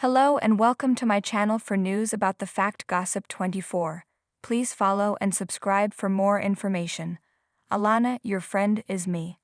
Hello and welcome to my channel for news about the Fact Gossip 24. Please follow and subscribe for more information. Alana, your friend, is me.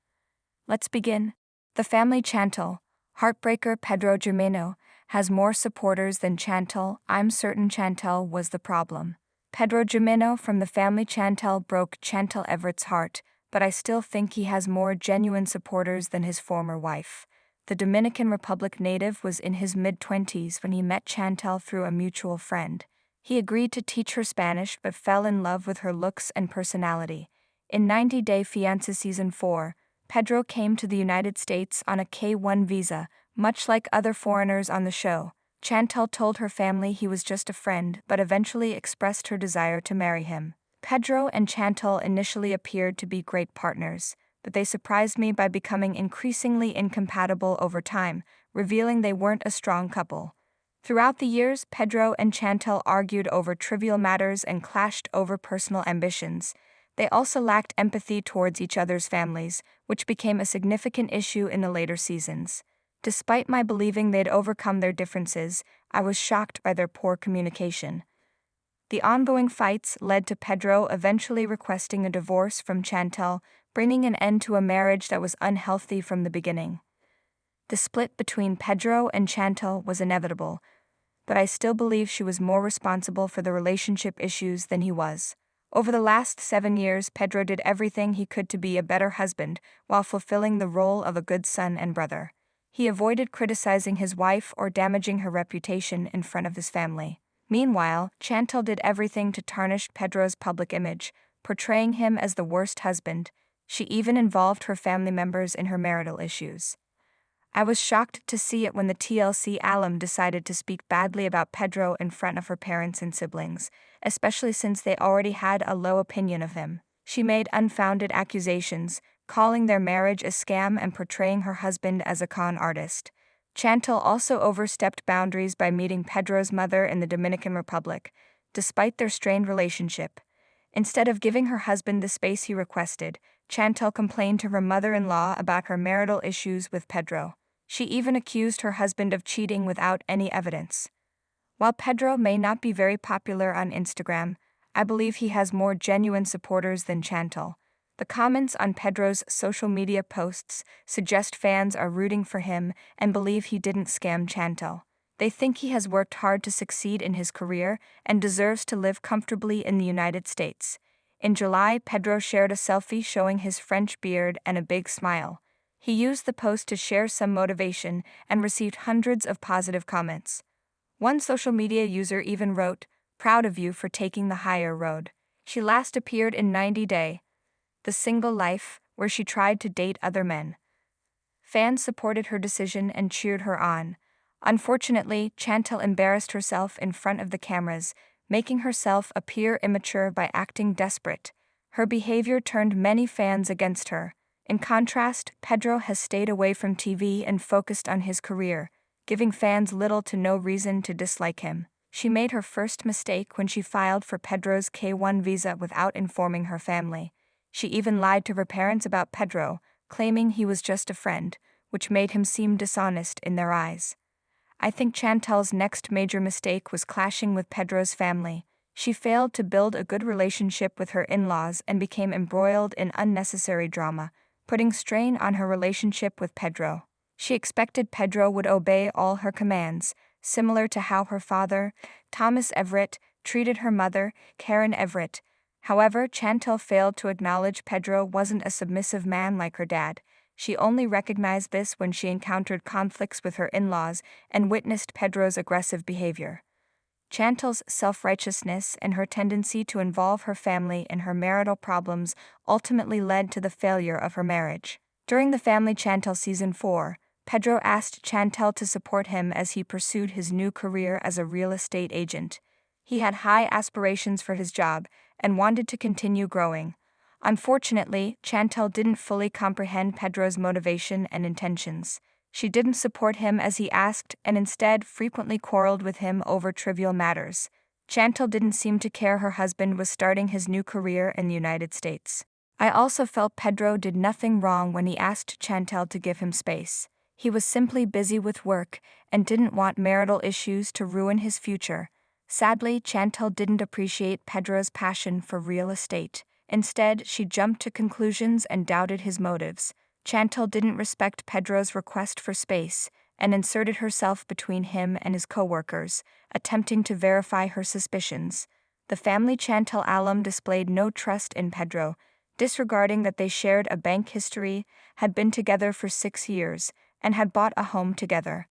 Let's begin. The family Chantel, Heartbreaker Pedro Jimeno, has more supporters than Chantel. I'm certain Chantel was the problem. Pedro Jimeno from the family Chantel broke Chantel Everett's heart, but I still think he has more genuine supporters than his former wife. The Dominican Republic native was in his mid-20s when he met Chantel through a mutual friend. He agreed to teach her Spanish but fell in love with her looks and personality. In 90 Day Fiancé Season 4, Pedro came to the United States on a K-1 visa, much like other foreigners on the show. Chantel told her family he was just a friend but eventually expressed her desire to marry him. Pedro and Chantel initially appeared to be great partners, but they surprised me by becoming increasingly incompatible over time, revealing they weren't a strong couple. Throughout the years, Pedro and Chantel argued over trivial matters and clashed over personal ambitions. They also lacked empathy towards each other's families, which became a significant issue in the later seasons. Despite my believing they'd overcome their differences, I was shocked by their poor communication. The ongoing fights led to Pedro eventually requesting a divorce from Chantel, bringing an end to a marriage that was unhealthy from the beginning. The split between Pedro and Chantel was inevitable, but I still believe she was more responsible for the relationship issues than he was. Over the last 7 years, Pedro did everything he could to be a better husband while fulfilling the role of a good son and brother. He avoided criticizing his wife or damaging her reputation in front of his family. Meanwhile, Chantel did everything to tarnish Pedro's public image, portraying him as the worst husband. She even involved her family members in her marital issues. I was shocked to see it when the TLC alum decided to speak badly about Pedro in front of her parents and siblings, especially since they already had a low opinion of him. She made unfounded accusations, calling their marriage a scam and portraying her husband as a con artist. Chantel also overstepped boundaries by meeting Pedro's mother in the Dominican Republic, despite their strained relationship. Instead of giving her husband the space he requested, Chantel complained to her mother-in-law about her marital issues with Pedro. She even accused her husband of cheating without any evidence. While Pedro may not be very popular on Instagram, I believe he has more genuine supporters than Chantel. The comments on Pedro's social media posts suggest fans are rooting for him and believe he didn't scam Chantel. They think he has worked hard to succeed in his career and deserves to live comfortably in the United States. In July, Pedro shared a selfie showing his French beard and a big smile. He used the post to share some motivation and received hundreds of positive comments. One social media user even wrote, "Proud of you for taking the higher road." She last appeared in 90 Day, The Single Life, where she tried to date other men. Fans supported her decision and cheered her on. Unfortunately, Chantel embarrassed herself in front of the cameras, making herself appear immature by acting desperate. Her behavior turned many fans against her. In contrast, Pedro has stayed away from TV and focused on his career, giving fans little to no reason to dislike him. She made her first mistake when she filed for Pedro's K-1 visa without informing her family. She even lied to her parents about Pedro, claiming he was just a friend, which made him seem dishonest in their eyes. I think Chantel's next major mistake was clashing with Pedro's family. She failed to build a good relationship with her in-laws and became embroiled in unnecessary drama, putting strain on her relationship with Pedro. She expected Pedro would obey all her commands, similar to how her father, Thomas Everett, treated her mother, Karen Everett. However, Chantel failed to acknowledge Pedro wasn't a submissive man like her dad. She only recognized this when she encountered conflicts with her in-laws and witnessed Pedro's aggressive behavior. Chantel's self-righteousness and her tendency to involve her family in her marital problems ultimately led to the failure of her marriage. During the Family Chantel Season 4, Pedro asked Chantel to support him as he pursued his new career as a real estate agent. He had high aspirations for his job and wanted to continue growing. Unfortunately, Chantel didn't fully comprehend Pedro's motivation and intentions. She didn't support him as he asked and instead frequently quarreled with him over trivial matters. Chantel didn't seem to care her husband was starting his new career in the United States. I also felt Pedro did nothing wrong when he asked Chantel to give him space. He was simply busy with work and didn't want marital issues to ruin his future. Sadly, Chantel didn't appreciate Pedro's passion for real estate. Instead, she jumped to conclusions and doubted his motives. Chantel didn't respect Pedro's request for space and inserted herself between him and his co-workers, attempting to verify her suspicions. The family Chantel alum displayed no trust in Pedro, disregarding that they shared a bank history, had been together for 6 years, and had bought a home together.